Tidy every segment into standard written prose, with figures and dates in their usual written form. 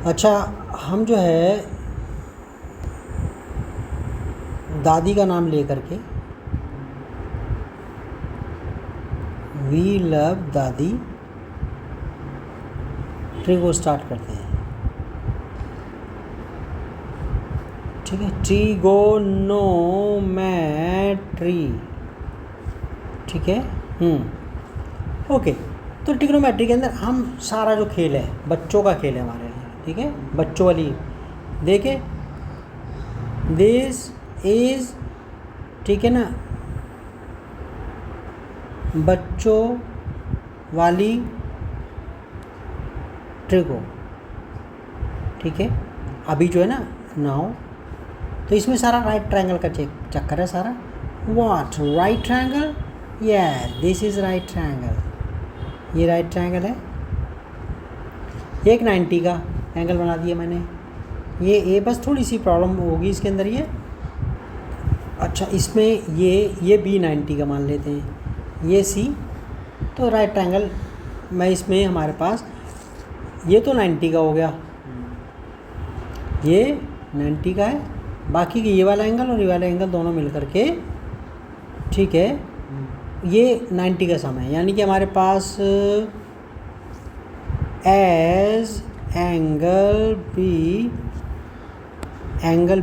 अच्छा, हम जो है दादी का नाम ले करके वी लव दादी ट्री को स्टार्ट करते हैं। ठीक है, ट्रिगोनोमेट्री। ठीक है, ओके। तो ट्रिग्नोमेट्री के अंदर हम सारा जो खेल है बच्चों का खेल है हमारे लिए। ठीक है, बच्चों वाली देखे, दिस इज, ठीक है ना, बच्चों वाली ट्रिगो। ठीक है, अभी जो है ना नाउ, तो इसमें सारा राइट ट्रायंगल का चक्कर है सारा। What right triangle? This is right triangle. ये राइट ट्रायंगल है, एक 90 का एंगल बना दिया मैंने। ये बस थोड़ी सी प्रॉब्लम होगी इसके अंदर ये। अच्छा, इसमें ये बी 90 का मान लेते हैं, ये सी। तो राइट ट्रायंगल मैं इसमें हमारे पास ये तो 90 का हो गया, ये 90 का है, बाकी के ये वाला एंगल और ये वाला एंगल दोनों मिल करके, ठीक है, ये 90 का सम है। यानी कि हमारे पास as angle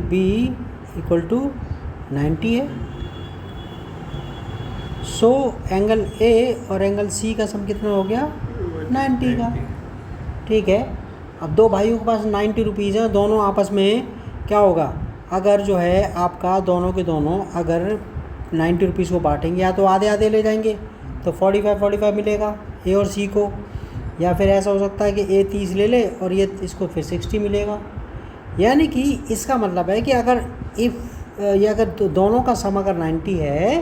B equal to 90 है। सो एंगल ए और एंगल सी का सम कितना हो गया? 90 का। ठीक है, अब दो भाइयों के पास 90 रुपीज़ है, दोनों आपस में क्या होगा, अगर जो है आपका दोनों के दोनों अगर 90 रुपीज़ को बांटेंगे, या तो आधे आधे ले जाएंगे तो 45 मिलेगा ए और सी को, या फिर ऐसा हो सकता है कि ए 30 ले ले और ये इसको फिर 60 मिलेगा। यानी कि इसका मतलब है कि अगर ये अगर दोनों का सम अगर 90 है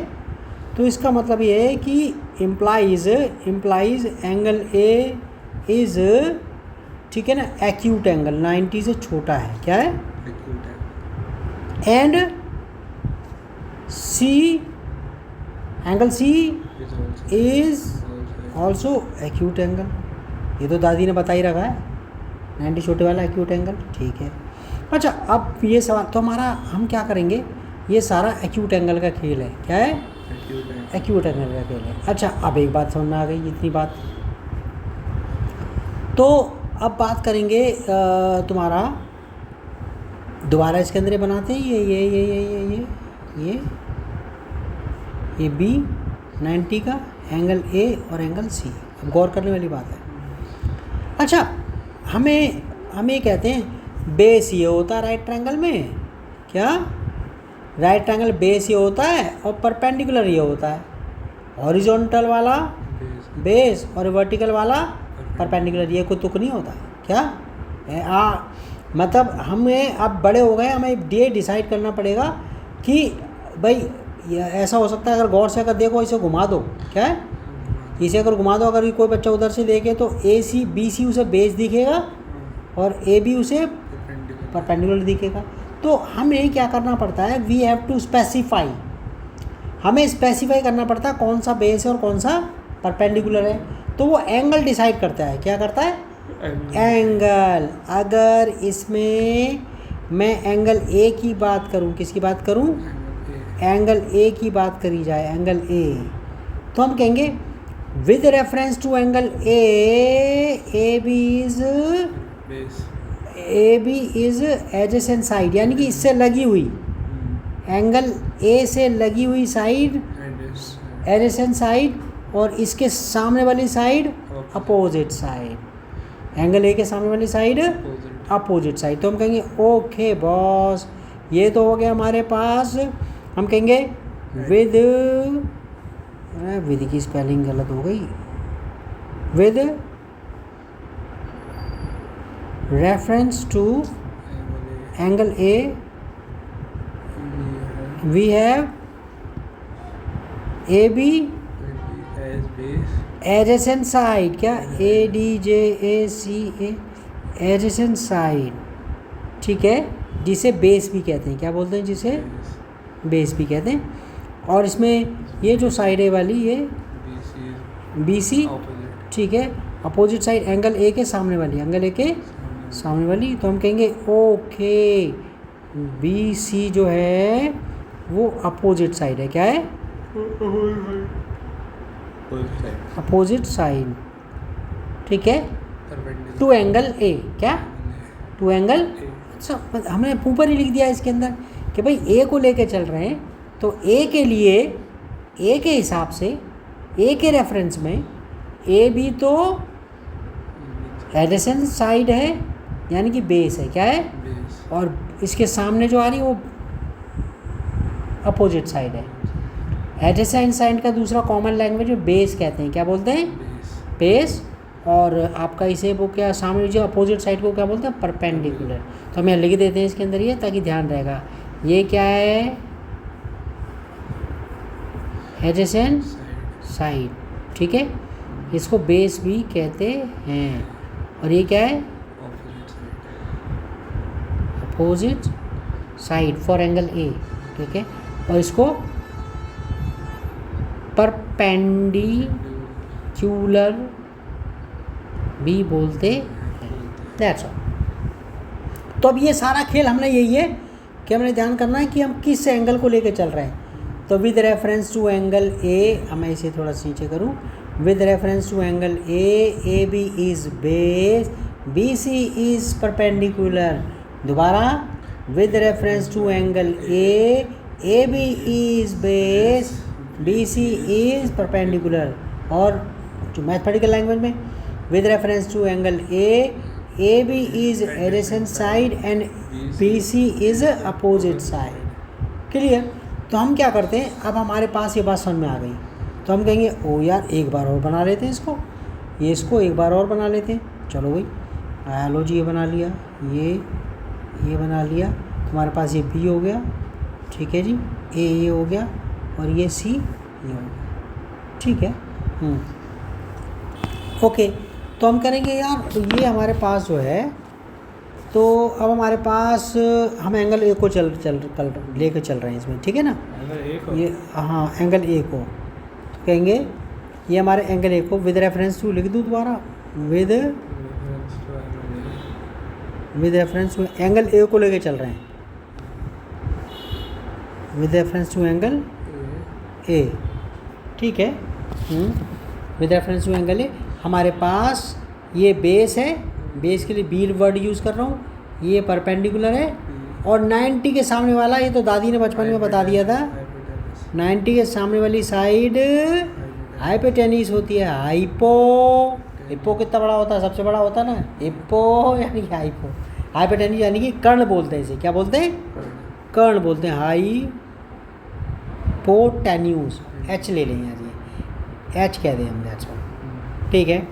तो इसका मतलब ये है कि इम्प्लाइज एंगल ए इज़, ठीक है ना, एक्यूट एंगल 90 से छोटा है। क्या है? And C, angle C is also acute angle. ये तो दादी ने बता ही रखा है, 90 छोटे वाला एक्यूट एंगल। ठीक है, अच्छा, अब ये सवाल तो हमारा, हम क्या करेंगे, ये सारा एक्यूट एंगल का खेल है। क्या है? एक्यूट एंगल का खेल है। अच्छा, अब एक बात समझ में आ गई, इतनी बात। तो अब बात करेंगे तुम्हारा, दोबारा इसके अंदर बनाते हैं ये बी 90 का एंगल ए और एंगल सी। अब गौर करने वाली बात है। अच्छा, हमें कहते हैं बेस ये होता है राइट ट्रायंगल में। क्या? राइट ट्रायंगल बेस ये होता है और परपेंडिकुलर ये होता है। हॉरिजॉन्टल वाला बेस और वर्टिकल वाला परपेंडिकुलर, ये कोई तुक नहीं होता। क्या? मतलब हमें अब बड़े हो गए, हमें ये डिसाइड करना पड़ेगा कि भाई ऐसा हो सकता है, अगर गौर से अगर देखो, इसे घुमा दो। क्या है? इसे अगर घुमा दो, अगर कोई बच्चा उधर से देखे तो ए सी बी सी उसे बेस दिखेगा और ए बी उसे परपेंडिकुलर दिखेगा। तो हमें क्या करना पड़ता है, वी हैव टू स्पेसिफाई, हमें स्पेसिफाई करना पड़ता है कौन सा बेस है और कौन सा परपेंडिकुलर है। तो वो एंगल डिसाइड करता है। क्या करता है? एंगल। अगर इसमें मैं एंगल ए की बात करूं, किसकी बात करूं? एंगल ए की बात करी जाए, एंगल ए, तो हम कहेंगे with reference to angle A B is adjacent side, यानी कि इससे लगी हुई, एंगल ए से लगी हुई साइड एडजेसेंट साइड, और इसके सामने वाली side opposite side. Angle A के सामने वाली साइड अपोजिट साइड। तो हम कहेंगे ओके बॉस, ये तो हो गया हमारे पास। हम कहेंगे विद की स्पेलिंग गलत हो गई, with reference to angle A we have A B adjacent side. क्या? ADJACA adjacent side. ठीक है, जिसे बेस भी कहते हैं। क्या बोलते हैं? जिसे बेस भी कहते हैं। और इसमें ये जो साइड है वाली, ये BC, ठीक है, अपोजिट साइड एंगल ए के सामने वाली, एंगल ए के सामने वाली, तो हम कहेंगे ओके बी सी जो है वो अपोजिट साइड है। क्या है? Opposite side. ठीक है, टू एंगल ए। क्या? To angle. अच्छा, हमने ऊपर ही लिख दिया इसके अंदर कि भाई ए को लेके चल रहे हैं, तो ए के लिए, ए के हिसाब से, ए के रेफरेंस में ए भी तो एडजेसेंट साइड है, यानी कि बेस है। क्या है? और इसके सामने जो आ रही है वो अपोजिट साइड है। एडजेसेंट साइड का दूसरा कॉमन लैंग्वेज में बेस कहते हैं। क्या बोलते हैं? बेस। और आपका इसे वो क्या सामने जो अपोजिट साइड को क्या बोलते हैं? परपेंडिकुलर। तो हम यहाँ लिख देते हैं इसके अंदर ये, ताकि ध्यान रहेगा। ये क्या है? Adjacent side. ठीक है, इसको बेस भी कहते हैं। और ये क्या है? Opposite side for angle A. ठीक है, और इसको परपेंडिकुलर भी बोलते हैं। That's all. तो अब ये सारा खेल हमने यही है कि हमने ध्यान करना है कि हम किस एंगल को लेकर चल रहे हैं। तो with reference to angle A, मैं इसे थोड़ा सा नीचे करूँ, with reference to angle A B is base, B C is perpendicular. दोबारा, with reference to angle A B is base, B C is perpendicular. और जो मैथमेटिकल लैंग्वेज में, with reference to angle A B is adjacent side and B C is opposite side. Clear? तो हम क्या करते हैं, अब हमारे पास ये बात समझ में आ गई, तो हम कहेंगे ओ यार एक बार और बना लेते हैं इसको, ये इसको एक बार और बना लेते हैं। चलो भाई, लो जी, ये बना लिया, ये बना लिया। हमारे पास ये बी हो गया, ठीक है जी, ए ये हो गया, और ये सी ये हो गया। ठीक है, ओके। तो हम करेंगे यार, तो ये हमारे पास जो है, तो अब हमारे पास हम एंगल ए को चल लेके चल रहे हैं इसमें। ठीक है ना? ये हाँ, एंगल ए को तो कहेंगे ये हमारे एंगल ए को विद रेफरेंस टू, लिख दूँ दोबारा, with reference to angle A को लेके चल रहे हैं, with reference to angle A. ठीक है, with reference to angle A. हमारे पास ये बेस है, बेस के लिए बी वर्ड यूज़ कर रहा हूँ, ये परपेंडिकुलर है, और 90 के सामने वाला, ये तो दादी ने बचपन में बता दिया था, 90 के सामने वाली साइड हाइपोटेन्यूस होती है। हिप्पो कितना बड़ा होता है? सबसे बड़ा होता है ना हिप्पो, यानी कि हाइपोटेन्यूस यानी कि कर्ण बोलते हैं इसे। क्या बोलते हैं? कर्ण बोलते हैं, हाइपोटेन्यूस। एच ले लें यार, ये एच कह दें हम, दैट्स ऑल। ठीक है,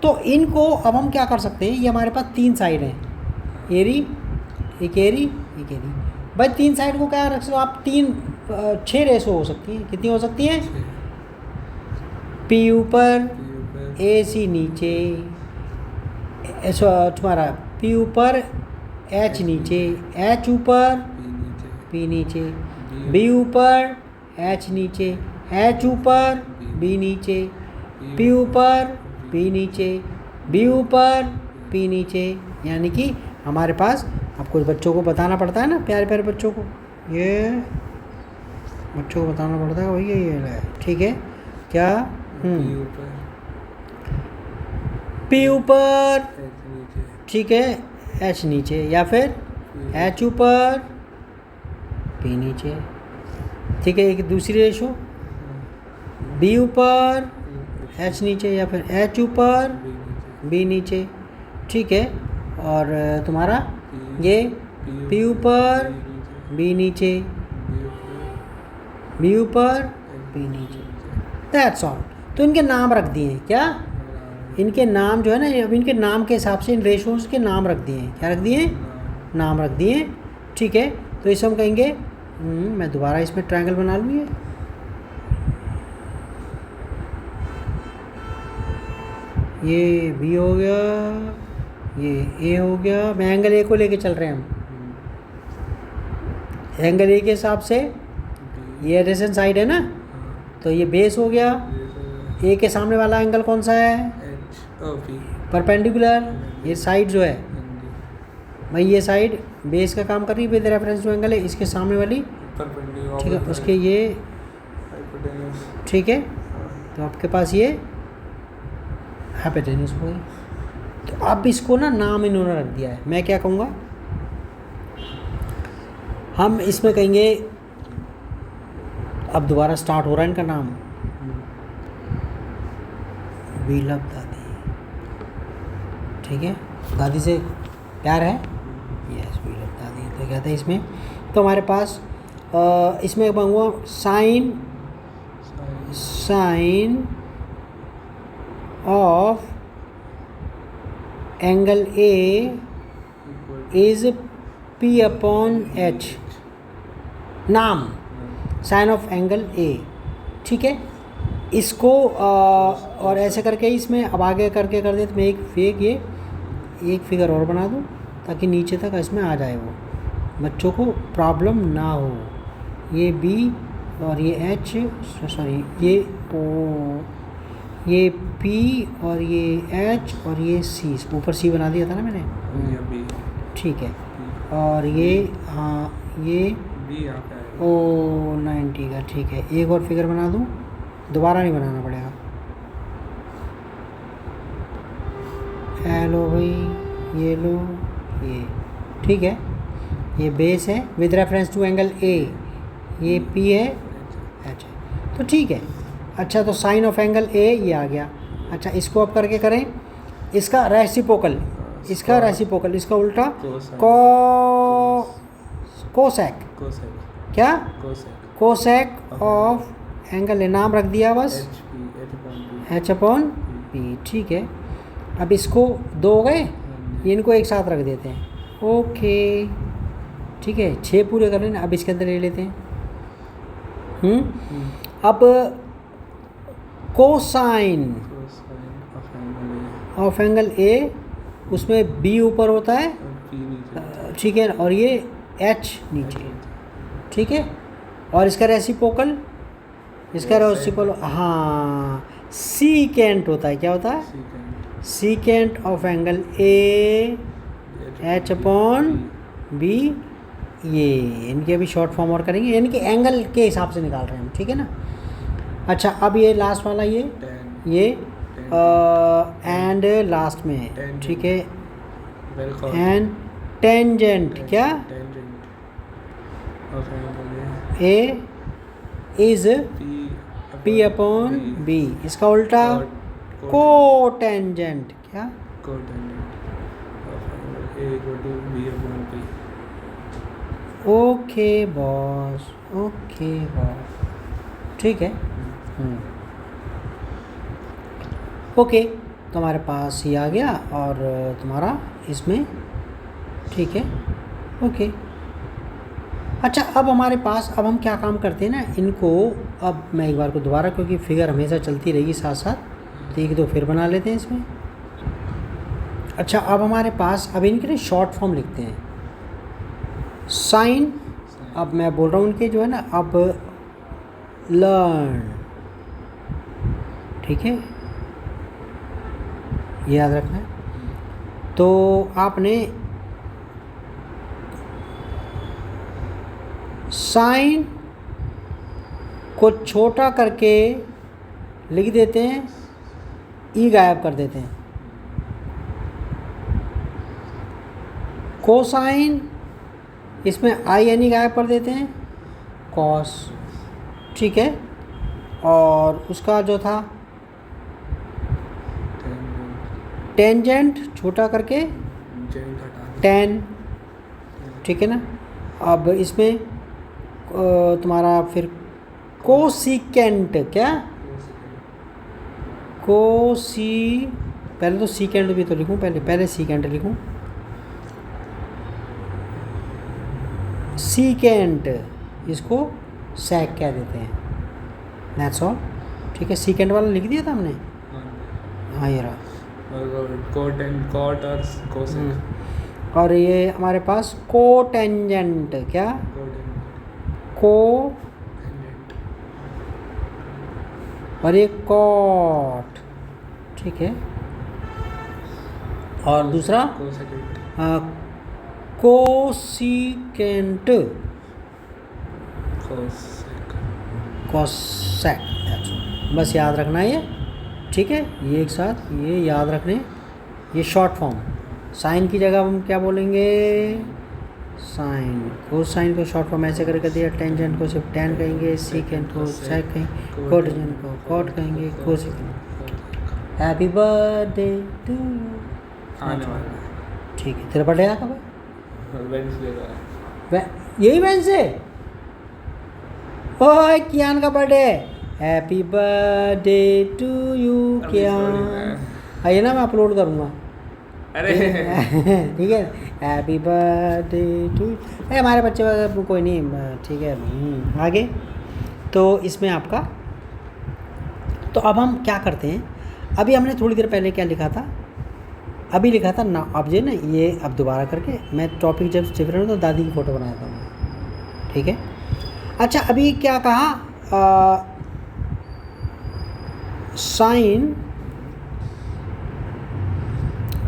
तो इनको अब हम क्या कर सकते हैं, ये हमारे पास 3 साइड हैं, एरी, एक एरी, एक एरी। भाई 3 साइड को क्या रख सकते हो आप? 6 रेशो हो सकती हैं। कितनी हो सकती हैं? पी ऊपर, ए सी नीचे, तुम्हारा पी ऊपर, एच नीचे, एच ऊपर, पी नीचे, बी ऊपर, एच नीचे, एच ऊपर, बी नीचे, पी ऊपर, पी नीचे, बी ऊपर, पी नीचे। यानी कि हमारे पास, आपको बच्चों को बताना पड़ता है ना, प्यारे प्यारे बच्चों को, ये बच्चों को बताना पड़ता है भैया, ये है। ठीक है, क्या? पी ऊपर, ठीक है, एच नीचे, या फिर एच ऊपर, पी नीचे। ठीक है, एक दूसरी रेशो, बी ऊपर, एच नीचे, या फिर एच ऊपर, बी नीचे। ठीक है, और तुम्हारा ये पी ऊपर, बी नीचे, बी ऊपर, बी नीचे। That's all. तो इनके नाम रख दिए हैं। क्या? इनके नाम जो है ना, अब इनके नाम के हिसाब से इन रेशोज़ के नाम रख दिए हैं। क्या रख दिए हैं? नाम रख दिए हैं। ठीक है, तो इसे हम कहेंगे, मैं दोबारा इसमें ट्रायंगल बना लूँ, ये बी हो गया, ये ए हो गया। मैं एंगल ए को लेके चल रहे हैं हम, एंगल ए के हिसाब से ये एडजेसेंट साइड है ना, तो ये बेस हो गया। ए के सामने वाला एंगल कौन सा है? परपेंडिकुलर। ये साइड जो है भाई ये साइड बेस का काम कर रही है विद रेफरेंस टू एंगल है, इसके सामने वाली ठीक है, उसके ये ठीक है, तो आपके पास ये हाइपोटेन्यूज हो गई। तो अब इसको ना नाम इन्होंने रख दिया है, मैं क्या कहूँगा, हम इसमें कहेंगे, अब दोबारा स्टार्ट हो रहा है इनका नाम, वी लव दादी, ठीक है, दादी से प्यार है, यस वी लव दादी। तो कहते हैं इसमें, तो हमारे पास इसमें मांगूंगा sine of angle A is P upon H, नाम साइन ऑफ एंगल ए, ठीक है। इसको और ऐसे करके इसमें अब आगे करके कर दे, तो मैं एक फिगर और बना दूँ ताकि नीचे तक इसमें आ जाए, वो बच्चों को प्रॉब्लम ना हो। ये बी और ये एच, सॉरी ये ओ, ये पी और ये एच और ये सी, ऊपर सी बना दिया था ना मैंने, ठीक है, और ये हाँ ये ओ 90 का, ठीक है। एक और फिगर बना दूँ, दोबारा नहीं बनाना पड़ेगा, लो भाई, ये लो ये, ठीक है, ये बेस है with reference to angle A, ये पी है एच है, तो ठीक है। अच्छा, तो साइन ऑफ एंगल ए ये आ गया। अच्छा, इसको अब करके करें, इसका रेसिप्रोकल, इसका उल्टा कोसेक, क्या कोसेक ऑफ एंगल, नाम रख दिया बस एच अपॉन पी, ठीक है। अब इसको दो हो गए, इनको एक साथ रख देते हैं, ओके, ठीक है, 6 पूरे कर लेना। अब इसके अंदर ले लेते हैं, अब कोसाइन ऑफ एंगल ए, उसमें बी ऊपर होता है, ठीक है, और ये एच नीचे, ठीक है, और इसका रेसिप्रोकल, हाँ सीकेंट होता है, क्या होता है, secant of angle A H upon B, ये इनके अभी शॉर्ट फॉर्म और करेंगे, यानी कि एंगल के हिसाब से निकाल रहे हैं हम, ठीक है ना। अच्छा, अब ये लास्ट वाला ये एंड लास्ट में है, ठीक है, एंड टेंजेंट, क्या ए इज पी अपॉन बी, इसका उल्टा कोटेंजेंट, क्या ओके बॉस, ठीक है, ओके, तो हमारे पास ये आ गया और तुम्हारा इसमें, ठीक है, ओके। अच्छा, अब हमारे पास, अब हम क्या काम करते हैं ना, इनको अब मैं एक बार को दोबारा, क्योंकि फिगर हमेशा चलती रहेगी साथ साथ, तो एक दो फिर बना लेते हैं इसमें। अच्छा, अब हमारे पास, अब इनके लिए शॉर्ट फॉर्म लिखते हैं, साइन, अब मैं बोल रहा हूँ इनके जो है ना, अब लर्न, ठीक है, ये याद रखना है। तो आपने साइन को छोटा करके लिख देते हैं, ई गायब कर देते हैं, कोसाइन, इसमें आई एन ई गायब कर देते हैं, कॉस, ठीक है, और उसका जो था टेंजेंट छोटा करके टेन, ठीक है ना। अब इसमें तुम्हारा फिर कोसिकेंट, क्या पहले तो सीकेंट भी तो लिखूं, पहले सीकेंट लिखूं, सीकेंट, इसको सैक कह देते हैं, दैट्स ऑल, ठीक है। सीकेंट वाला लिख दिया था हमने, हाँ ये रहा, कॉट और कोसेक, और ये हमारे पास कोटेंजेंट, क्या को, और ये कॉट, ठीक है, और दूसरा कोसिकेंट कोसेक कोसेक, बस याद रखना ये, ठीक है। ये एक साथ ये याद रखने, ये शॉर्ट फॉर्म। साइन की जगह हम क्या बोलेंगे, साइन। कोसाइन को शॉर्ट फॉर्म ऐसे करके दिया, टेंजेंट को सिर्फ टेन कहेंगे, सीकेंट को सेक कहेंगे, कोटेंजेंट को कॉट कहेंगे, cosecant. Happy birthday to you, आने वाला ठीक है। तेरा बर्थडे कब है? वेंसडे का यही वेंसडे? ओए कियान का birthday. Happy birthday to you Kiaan. आइए ना, मैं अपलोड करूँगा। अरे ठीक है, हैप्पी बर्थडे टू। हमारे बच्चे वगैरह कोई नहीं, ठीक है। आगे तो इसमें आपका, तो अब हम क्या करते हैं, अभी हमने थोड़ी देर पहले क्या लिखा था, अभी लिखा था ना, अब ये ना ये अब दोबारा करके मैं टॉपिक जब डिफरेंट तो दादी की फ़ोटो बनाया था मैं, ठीक है। अच्छा, अभी क्या कहा, साइन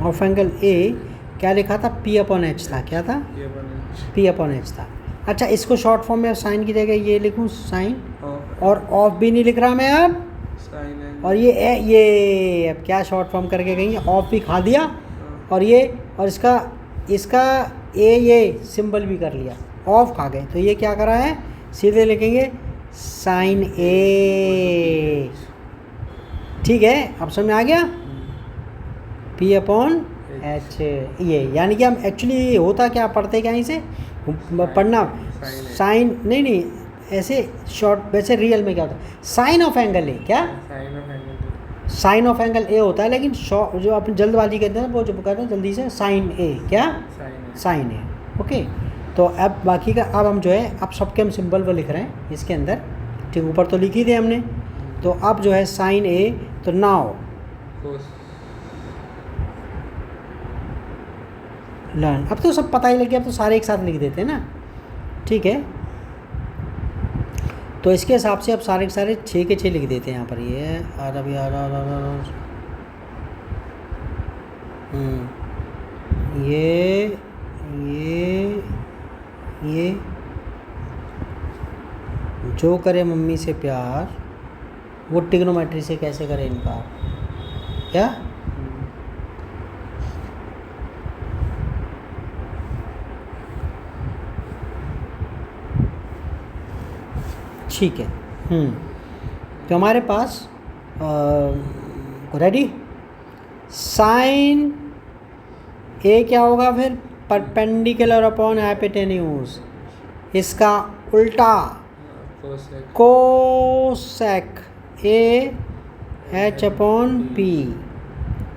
ऑफ एंगल ए क्या लिखा था, पी अपॉन एच था, क्या था, ये बने पी अपॉन एच था। अच्छा, इसको शॉर्ट फॉर्म में साइन की जगह ये लिखूँ साइन, और ऑफ भी नहीं लिख रहा मैं अब, साइन है और ये अब क्या शॉर्ट फॉर्म करके गई, ऑफ भी खा दिया, और ये और इसका ये सिंबल भी कर लिया, ऑफ खा गए, तो ये क्या करा है, सीधे लिखेंगे साइन ए, ठीक है। अब समझ में आ गया, पी अपॉन एच, ये यानी कि हम एक्चुअली होता क्या, पढ़ते क्या इसे, पढ़ना साइन नहीं ऐसे शॉर्ट, वैसे रियल में क्या होता है, साइन ऑफ एंगल ए, क्या sine of angle sine of angle A होता है, लेकिन जो अपन जल्दबाजी कहते हैं वो जो कहते हैं जल्दी से, साइन ए, क्या साइन ए, ओके। तो अब बाकी का, अब हम जो है, अब सबके हम सिंबल वो लिख रहे हैं इसके अंदर, ठीक, ऊपर तो लिख ही थे हमने, तो अब जो है साइन ए, तो नाउ लर्न, अब तो सब पता ही लग गया, अब तो सारे एक साथ लिख देते हैं ना, ठीक है। तो इसके हिसाब से अब सारे के सारे 6 के 6 लिख देते हैं यहाँ पर, ये ये जो करे मम्मी से प्यार, वो ट्रिग्नोमेट्री से कैसे करे इनकार, क्या, ठीक है। तो हमारे पास रेडी, साइन ए क्या होगा फिर, परपेंडिकुलर अपॉन हाइपोटेन्यूज, इसका उल्टा कोसेक ए एच अपॉन पी,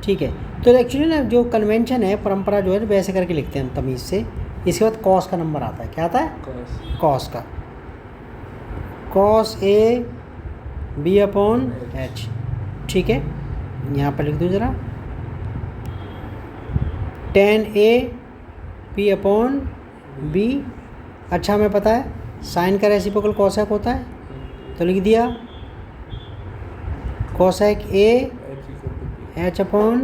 ठीक है। तो एक्चुअली ना जो कन्वेंशन है, परंपरा जो है वैसे करके लिखते हैं हम तमीज़ से, इसके बाद कॉस का नंबर आता है, क्या आता है, कॉस का, cos A B upon H, ठीक है। यहाँ पर लिख दूँ ज़रा, tan A P upon B. अच्छा, हमें पता है साइन का रेसिप्रोकल कॉसेक होता है, तो लिख दिया कॉसेक ए एच अपॉन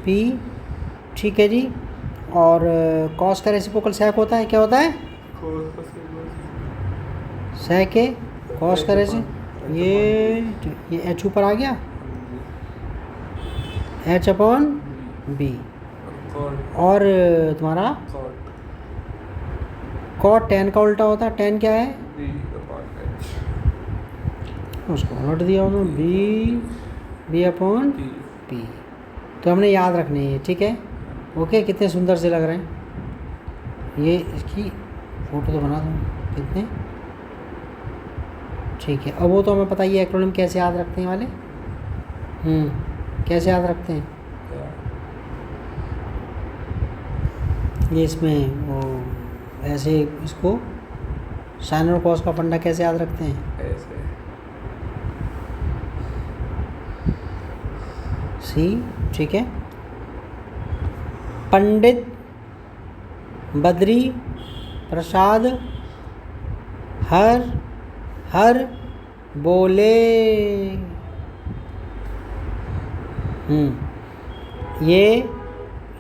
पी, ठीक है जी। और कॉस का रेसिप्रोकल सेक होता है, क्या होता है, सेक ए कॉस का रेसिप, ये एच ऊपर आ गया, एच अपॉन बी, और तुम्हारा कॉट टेन का उल्टा होता है, टेन क्या है, उसको उलट दिया उन्होंने, बी अपॉन पी। तो हमने याद रखने हैं, ठीक है, ओके। कितने सुंदर से लग रहे हैं, ये इसकी फ़ोटो तो बना दूँ कितने, ठीक है। अब वो तो हमें पता ही है एक्रोनिम कैसे याद रखते हैं वाले, कैसे याद रखते हैं, ये इसमें वो ऐसे, इसको साइन और कॉस का फंडा कैसे याद रखते हैं, ऐसे सी, ठीक है। पंडित बद्री प्रसाद हर बोले, ये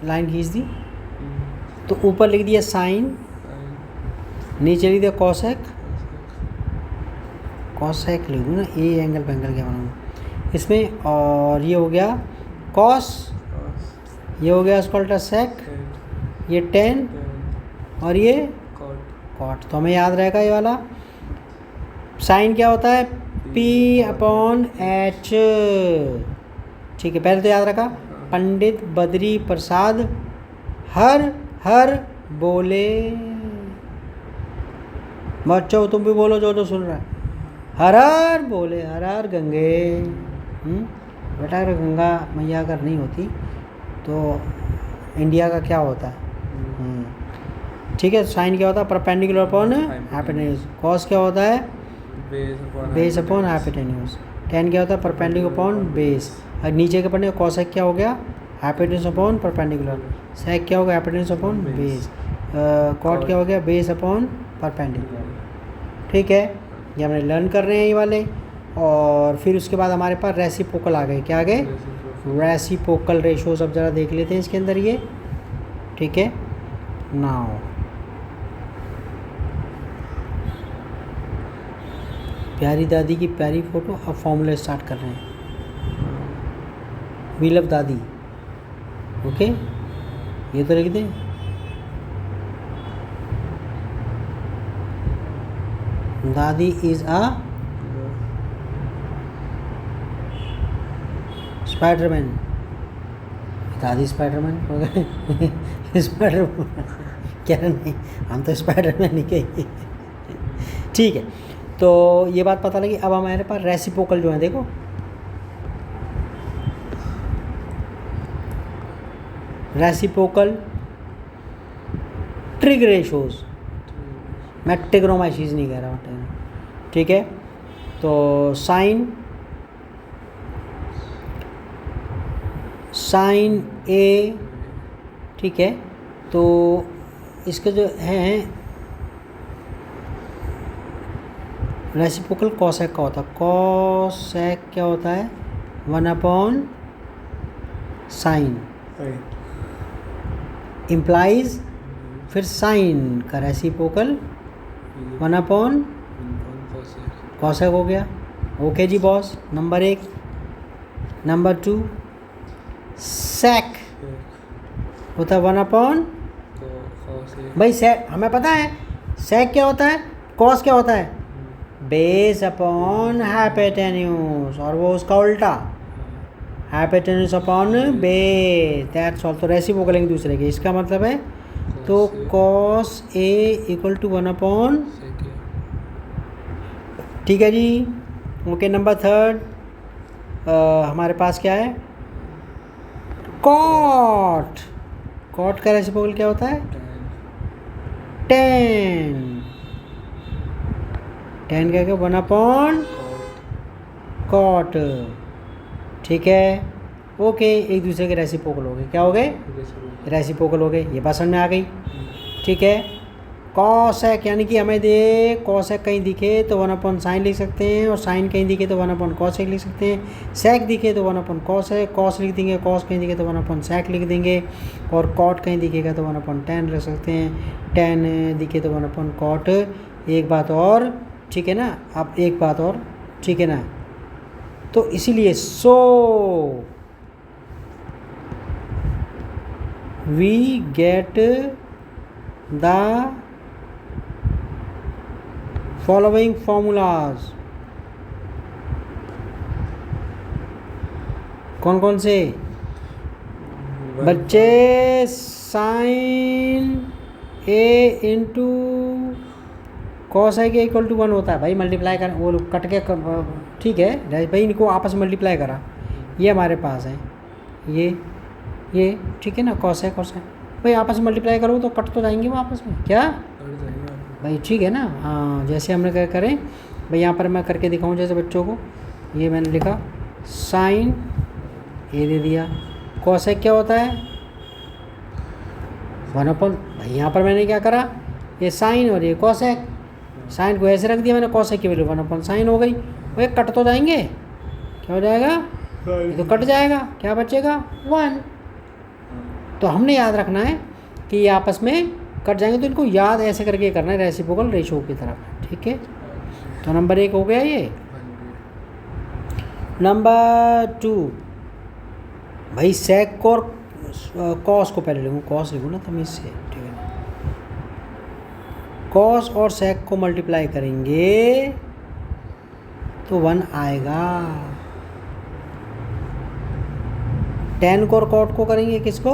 लाइन खींच दी, तो ऊपर लिख दिया साइन, साइन नीचे लिख दिया कॉसेक, कोसेक कॉसेक लिख दूँ ना, ए एंगल पेंगल क्या बनाऊँ इसमें। और ये हो गया कॉस, कॉस ये हो गया उसका उल्टा सेक, सेक ये टेन, टेन और ये कॉट कॉट। तो हमें याद रहेगा ये वाला। साइन क्या होता है, पी अपॉन एच। ठीक है, पहले तो याद रखा, पंडित बद्री प्रसाद हर हर बोले। बच्चों तुम भी बोलो जो जो सुन रहा है, हर हर बोले, हर हर गंगे। बेटा अगर गंगा मैया अगर नहीं होती तो इंडिया का क्या होता है। ठीक है, साइन क्या होता है, परपेंडिकुलर अपॉन हाइपोटेन्यूज। कॉस क्या होता है, बेस अपॉन हाइपोटेन्यूज। टेन क्या होता है, परपेंडिकुलर अपॉन बेस। और नीचे के पढ़ने कॉसेक क्या हो गया, हाइपोटेन्यूज अपॉन परपेंडिकुलर। सेक क्या हो गया, हाइपोटेन्यूज अपॉन बेस। कॉट क्या हो गया, बेस अपॉन परपेंडिकुलर। ठीक है, ये हमने लर्न कर रहे हैं ये वाले। और फिर उसके बाद हमारे पास रेसिप्रोकल आ गए। क्या आ गए, रेसिप्रोकल रेशोज। अब ज़रा देख लेते हैं इसके अंदर ये। ठीक है, नाउ प्यारी दादी की प्यारी फोटो। अब फॉर्मूला स्टार्ट कर रहे हैं। वी लव दादी, ओके, ये तो लिख दें। दादी इज अ स्पाइडरमैन। दादी स्पाइडरमैन हो गए। स्पाइडरमैन क्या नहीं, हम तो स्पाइडरमैन ही कहेंगे। ठीक है, तो ये बात पता लगी। अब हमारे पास रेसिप्रोकल जो है, देखो रेसिप्रोकल ट्रिग रेशोज। मैं ट्रिग्नोमेट्रीज नहीं कह रहा हूँ। ठीक है, तो साइन ए, ठीक है, तो इसके जो हैं रेसिप्रोकल कॉसेक का होता है। कॉसेक क्या होता है, 1 अपॉन साइन इम्प्लाइज, फिर साइन का रेसिप्रोकल 1 अपॉन कॉसेक हो गया। ओके जी बॉस, नंबर 1। नंबर 2 सेक होता है 1 अपॉन, भाई सेक हमें पता है। सेक क्या होता है, कॉस क्या होता है, बेस अपॉन हाइपोटेन्यूज, और वो उसका उल्टा hypotenuse upon base. That's all. तो रेसिप्रोकल एक दूसरे के, इसका मतलब है तो cos A equal to 1 upon. ठीक है जी, ओके। नंबर 3 हमारे पास क्या है, कॉट। कॉट का रेसिप्रोकल क्या होता है, टेन। टेन क्या क्या, 1 अपॉन कॉट। ठीक है, ओके, एक दूसरे के रेसिप्रोकल हो गए। क्या हो गए, रेसिप्रोकल हो गए। ये बात समझ में आ गई। ठीक है, कॉसेक यानी कि हमें दे कॉसेक कहीं दिखे तो 1 अपॉन साइन लिख सकते हैं, और साइन कहीं दिखे तो 1 अपॉन कॉसेक लिख सकते हैं। सेक दिखे तो 1 अपॉन कॉसेक, कॉस लिख देंगे। कॉस कहीं दिखे तो 1 अपॉन सेक लिख देंगे। और कॉट कहीं दिखेगा तो 1 अपॉन टेन लिख सकते हैं। टेन दिखे तो 1 अपॉन कॉट। एक बात और, ठीक है ना, अब एक बात और, ठीक है ना, तो इसीलिए so we get the following formulas. कौन कौन से बच्चे, sine A into cos I के इक्वल टू 1 होता है भाई, मल्टीप्लाई कर, वो कट के ठीक है भाई, इनको आपस में मल्टीप्लाई करा, ये हमारे पास है ये ठीक है ना, कॉस है भाई, आपस में मल्टीप्लाई करो तो कट तो जाएंगे वो आपस में, क्या भाई, ठीक है ना। हाँ, जैसे हमने क्या करें भाई, यहाँ पर मैं करके दिखाऊँ जैसे बच्चों को, ये मैंने लिखा साइन ए दे दिया, कॉसेक क्या होता है 1 अपॉन, भाई यहाँ पर मैंने क्या करा, ये साइन और ये कॉसेक, साइन को ऐसे रख दिया मैंने, कॉसेक की वैल्यू 1 अपॉन साइन हो गई। भाई कट तो जाएंगे, क्या हो जाएगा, ये तो कट जाएगा, क्या बचेगा 1। तो हमने याद रखना है कि ये आपस में कट जाएंगे, तो इनको याद ऐसे करके करना है रेसिप्रोकल रेशो की तरफ। ठीक है, तो नंबर 1 हो गया ये। बन गया। नंबर 2 भाई सेक और कॉस को पहले लिखूँ, कॉस लिखूँ ना तमीज़ से, ठीक है ना। कॉस और सेक को मल्टीप्लाई करेंगे तो 1 आएगा। टेन को और कॉट को करेंगे, किसको?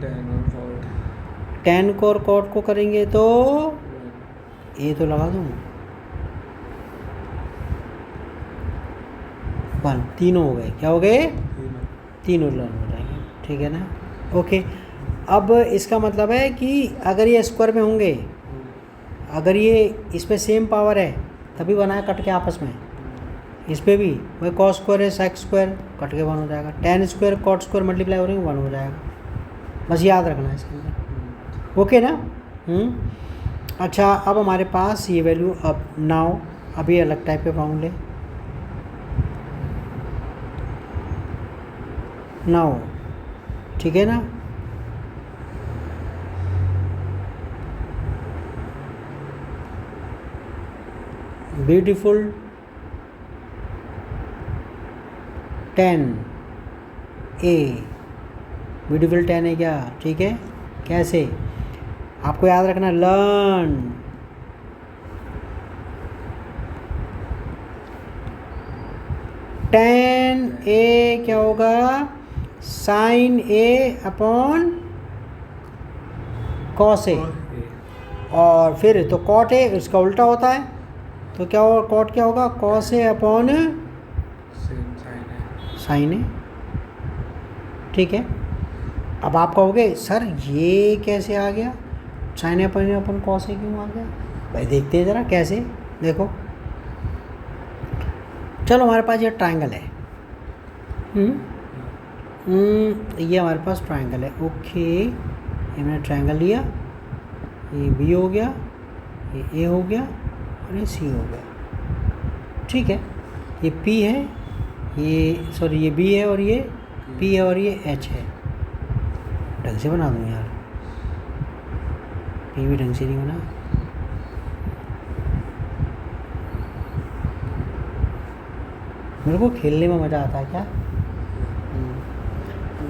टेन और कॉट। टेन को और कॉट को करेंगे तो ये तो लगा दूँ 1, तीनों हो गए। क्या हो गए? तीनों लर्न हो जाएंगे। ठीक है ना, ओके। अब इसका मतलब है कि अगर ये स्क्वायर में होंगे, अगर ये इस पे सेम पावर है तभी बनाया कट के आपस में, इस पे भी वही कॉस स्क्वायर है सेक स्क्वायर, कट के 1 हो जाएगा। Tan square cot square multiply हो रही है 1 हो जाएगा। बस याद रखना है इसके अंदर, ओके ना। अच्छा, अब हमारे पास ये वैल्यू अब नाउ अभी अलग टाइप के फॉर्मूले नाउ, ठीक है ना। ब्यूटीफुल 10A, ब्यूटीफुल 10 है क्या? ठीक है, कैसे आपको याद रखना, लर्न 10A क्या होगा? Sign A upon cos A, और फिर तो कॉट ए उसका उल्टा होता है, तो क्या होगा? कॉट क्या होगा? कॉस ए अपॉन साइन ए। ठीक है, अब आप कहोगे सर ये कैसे आ गया? Sign A upon cos A क्यों आ गया? भाई देखते हैं ज़रा कैसे, देखो। चलो हमारे पास ये ट्रायंगल है, ये हमारे पास ट्रायंगल है, ओके। ये मैंने ट्रायंगल लिया, ये बी हो गया, ये ए हो गया और ये सी हो गया। ठीक है, ये पी है, ये सॉरी ये बी है और ये पी है और ये एच है। ढंग से बना दूँ यार, पी भी ढंग से नहीं बना। मेरे को खेलने में मज़ा आता है क्या?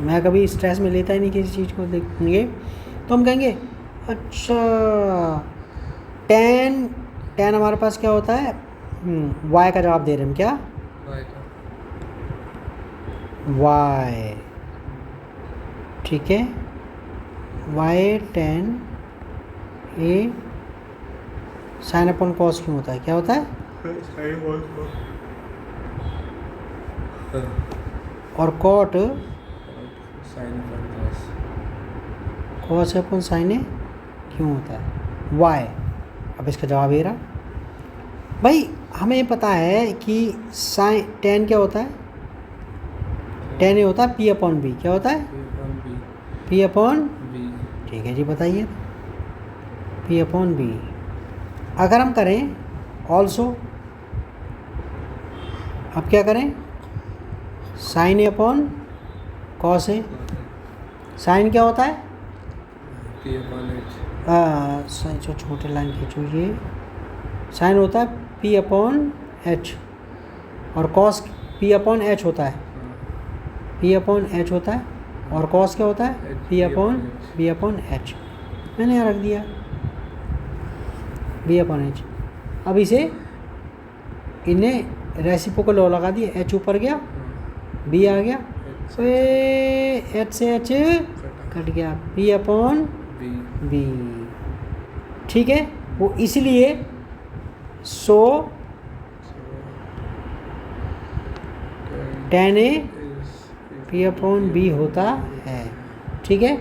मैं कभी स्ट्रेस में लेता ही नहीं किसी चीज़ को देखेंगे तो हम कहेंगे अच्छा 10 हमारे पास क्या होता है? y का जवाब दे रहे हैं, क्या y? ठीक है, y 10A sine upon cos क्यों होता है? क्या होता है? और कॉट कॉस अपॉन साइन ए क्यों होता है? वाई। अब इसका जवाब ये रहा भाई। हमें पता है कि साइन 10 क्या होता है? 10 ये होता है पी अपॉन बी। क्या होता है? P upon B. ठीक है जी, बताइए। पी अपॉन बी अगर हम करें ऑल्सो, अब क्या करें? Sign A upon cos A. Sign क्या होता है? P upon H. जो छोटे लाइन खींचो, ये साइन होता है पी अपॉन एच, और कॉस पी अपॉन एच होता है, पी अपॉन एच होता है, और कॉस क्या होता है? P upon B upon H. मैंने यहाँ रख दिया बी अपॉन एच। अब इसे इन्हें रेसिप्रोकल लॉ लगा दिया, एच ऊपर गया बी आ गया, तो एच से एच कट गया, पी अपॉन बी। ठीक है, वो इसलिए सो 10A पी अपॉन बी होता है। ठीक है,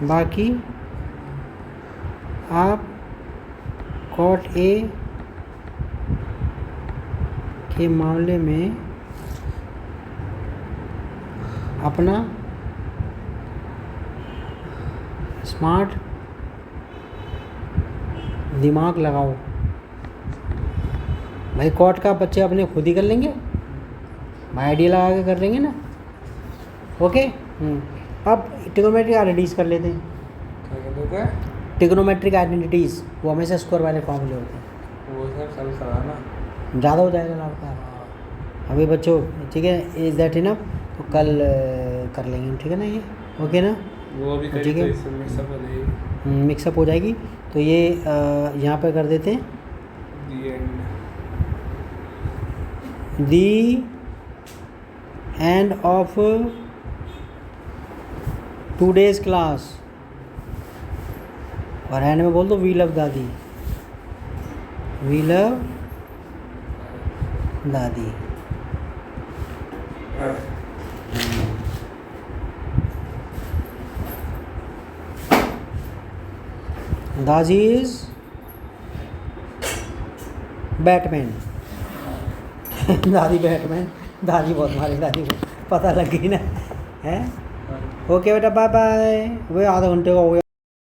बाकी आप कॉट ए के मामले में अपना स्मार्ट दिमाग लगाओ भाई। कॉट का बच्चे अपने खुद ही कर लेंगे भाई, आइडिया लगा के कर लेंगे ना। ओके। अब ट्रिग्नोमेट्रिक आइडेंटिटीज कर लेते हैं। क्या कहते थे? ट्रिग्नोमेट्रिक आइडेंटिटीज़ वो हमेशा स्क्वायर वाले फॉर्मूले होते हैं। वो सर कल करा ना। ज़्यादा हो जाएगा आपका। अभी बच्चों ठीक है, इज़ दैट इनफ? तो कल कर लेंगे ठीक है ना, ये ओके ना? वो भी ठीक है, मिक्सअप हो जाएगी। मिक्सअप हो जाएगी। तो ये यहाँ पे कर देते हैं the end. The end of today's class, और एंड में बोल दो we love dadi, we love dadi. Dadi is Batman. दादी बैटमैन, दादी बहुत मारी, दादी को पता लग गई ना है। ओके बेटा, बाय बाय। वो आधा घंटे का हो गया।